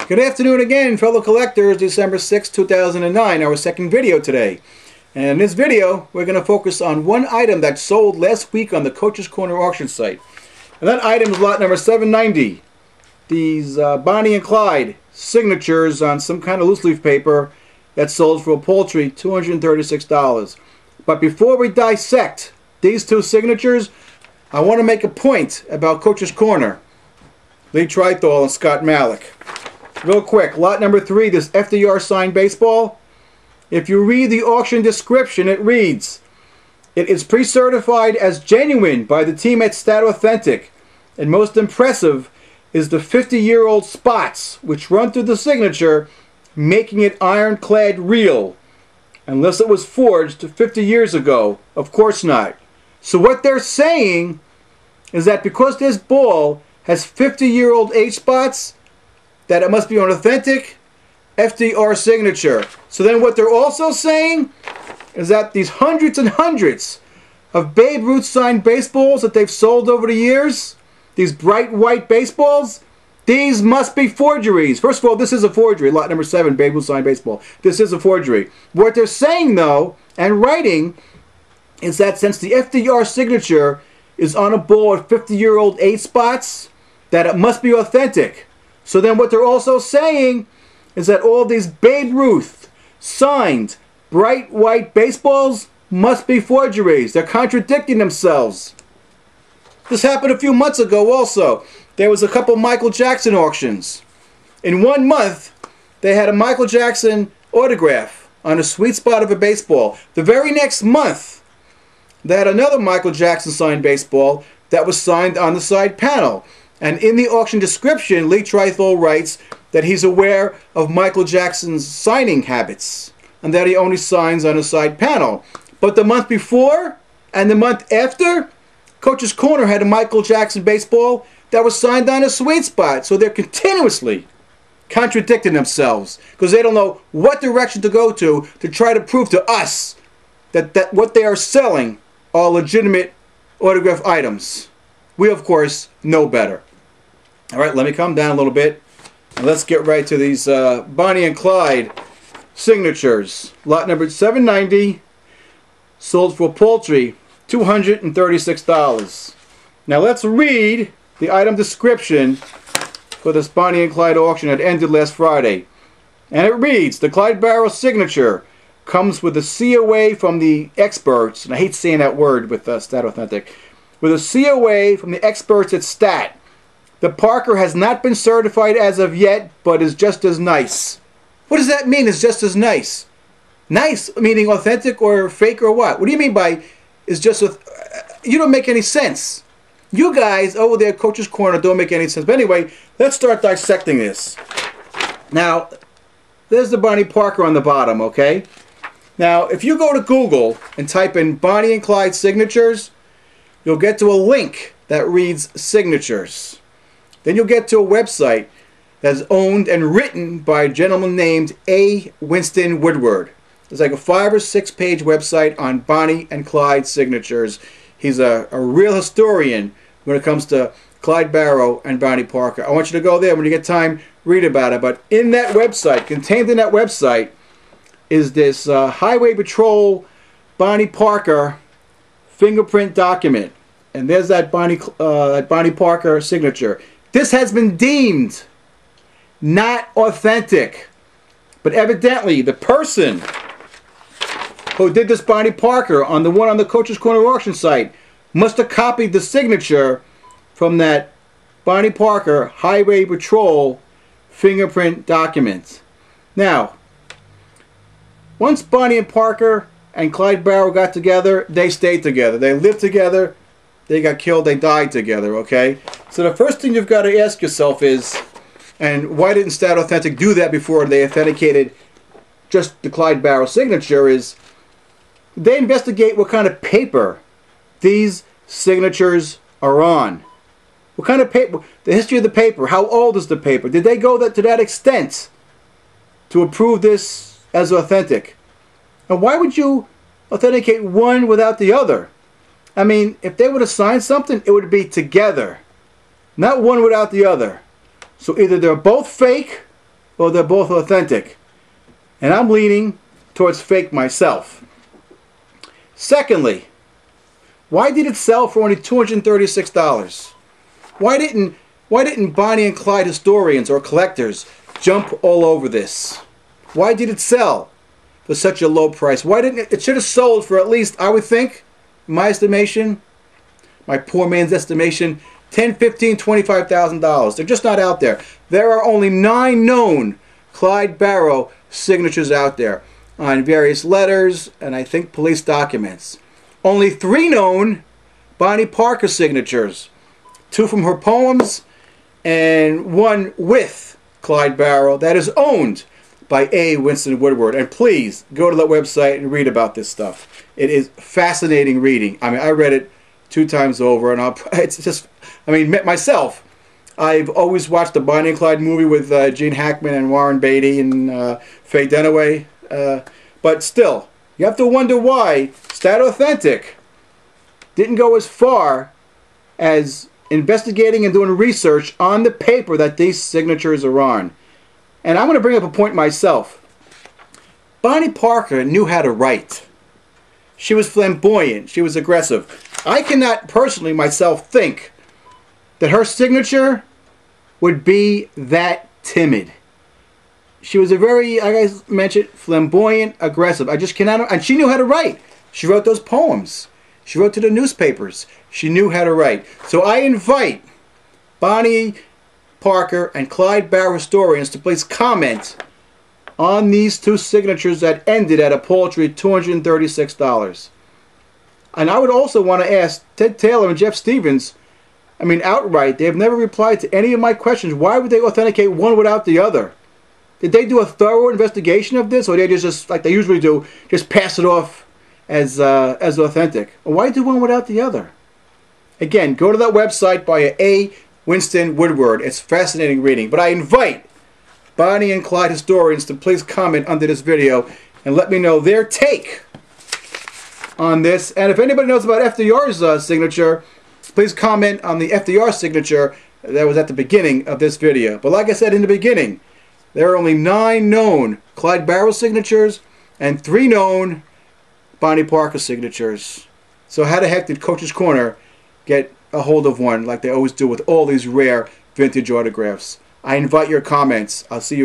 Good afternoon again, fellow collectors. December 6, 2009, our second video today. And in this video, we're going to focus on one item that sold last week on the Coach's Corner auction site. And that item is lot number 790. These Bonnie and Clyde signatures on some kind of loose leaf paper that sold for a paltry $236. But before we dissect these two signatures, I want to make a point about Coach's Corner, Lee Trithall and Scott Malik. Real quick, lot number 3, this FDR signed baseball. If you read the auction description, it reads, "It is pre-certified as genuine by the team at Stat Authentic, and most impressive is the 50-year-old spots which run through the signature, making it ironclad real. Unless it was forged 50 years ago. Of course not." So what they're saying is that because this ball has 50-year-old age spots, that it must be an authentic FDR signature. So then what they're also saying is that these hundreds and hundreds of Babe Ruth signed baseballs that they've sold over the years, these bright white baseballs, these must be forgeries. First of all, this is a forgery. Lot number 7, Babe Ruth signed baseball. This is a forgery. What they're saying, though, and writing, is that since the FDR signature is on a ball with 50-year-old age spots, that it must be authentic. So then what they're also saying is that all these Babe Ruth signed bright white baseballs must be forgeries. They're contradicting themselves. This happened a few months ago also. There was a couple Michael Jackson auctions. In 1 month, they had a Michael Jackson autograph on a sweet spot of a baseball. The very next month, they had another Michael Jackson signed baseball that was signed on the side panel. And in the auction description, Lee Trithall writes that he's aware of Michael Jackson's signing habits and that he only signs on a side panel. But the month before and the month after, Coach's Corner had a Michael Jackson baseball that was signed on a sweet spot. So they're continuously contradicting themselves because they don't know what direction to go to try to prove to us that what they are selling are legitimate autograph items. We, of course, know better. All right, let me calm down a little bit. And let's get right to these Bonnie and Clyde signatures. Lot number 790, sold for a paltry $236. Now let's read the item description for this Bonnie and Clyde auction that ended last Friday. And it reads, "The Clyde Barrow signature comes with a COA from the experts," and I hate saying that word with Stat Authentic, "with a COA from the experts at Stat. The Parker has not been certified as of yet, but is just as nice." What does that mean, is just as nice? Nice meaning authentic or fake or what? What do you mean by is just with... You don't make any sense. You guys over there, Coach's Corner, don't make any sense. But anyway, let's start dissecting this. Now, there's the Bonnie Parker on the bottom, okay? Now, if you go to Google and type in Bonnie and Clyde signatures, you'll get to a link that reads signatures. Then you'll get to a website that's owned and written by a gentleman named A. Winston Woodward. It's like a 5 or 6 page website on Bonnie and Clyde signatures. He's a real historian when it comes to Clyde Barrow and Bonnie Parker. I want you to go there when you get time, read about it. But in that website, contained in that website, is this Highway Patrol Bonnie Parker fingerprint document. And there's that Bonnie Parker signature. This has been deemed not authentic. But evidently, the person who did this Bonnie Parker on the one on the Coach's Corner auction site must have copied the signature from that Bonnie Parker Highway Patrol fingerprint document. Now, once Bonnie and Parker and Clyde Barrow got together, they stayed together. They lived together. They got killed. They died together, okay? So the first thing you've got to ask yourself is, and why didn't Stat Authentic do that before they authenticated just the Clyde Barrow signature, is they investigate what kind of paper these signatures are on. What kind of paper? The history of the paper. How old is the paper? Did they go to that extent to approve this as authentic? And why would you authenticate one without the other? I mean, if they would have signed something, it would be together. Not one without the other. So either they're both fake or they're both authentic. And I'm leaning towards fake myself. Secondly, why did it sell for only $236? Why didn't Bonnie and Clyde historians or collectors jump all over this? Why did it sell for such a low price? Why didn't it? It should have sold for at least, I would think, in my estimation, my poor man's estimation, $10,000, $15,000, $25,000. They're just not out there. There are only 9 known Clyde Barrow signatures out there on various letters and I think police documents. Only 3 known Bonnie Parker signatures. 2 from her poems and 1 with Clyde Barrow that is owned by A. Winston Woodward. And please go to that website and read about this stuff. It is fascinating reading. I mean, I read it 2 times over, and it's just, I mean, myself, I've always watched the Bonnie and Clyde movie with Gene Hackman and Warren Beatty and Faye Dunaway. But still, you have to wonder why Stat Authentic didn't go as far as investigating and doing research on the paper that these signatures are on. And I'm going to bring up a point myself. Bonnie Parker knew how to write. She was flamboyant. She was aggressive. I cannot personally myself think that her signature would be that timid. She was a very, like I mentioned, flamboyant, aggressive. I just cannot, and she knew how to write. She wrote those poems. She wrote to the newspapers. She knew how to write. So I invite Bonnie Parker and Clyde Barrow historians to please comment on these 2 signatures that ended at a paltry $236. And I would also want to ask Ted Taylor and Jeff Stevens, I mean, outright, they have never replied to any of my questions. Why would they authenticate one without the other? Did they do a thorough investigation of this, or they just like they usually do, just pass it off as authentic? Or why do one without the other? Again, go to that website by A. Winston Woodward. It's fascinating reading. But I invite Bonnie and Clyde historians to please comment under this video and let me know their take on this. And if anybody knows about FDR's signature, please comment on the FDR signature that was at the beginning of this video. But like I said in the beginning, there are only 9 known Clyde Barrow signatures and 3 known Bonnie Parker signatures. So how the heck did Coach's Corner get a hold of one like they always do with all these rare vintage autographs? I invite your comments. I'll see you.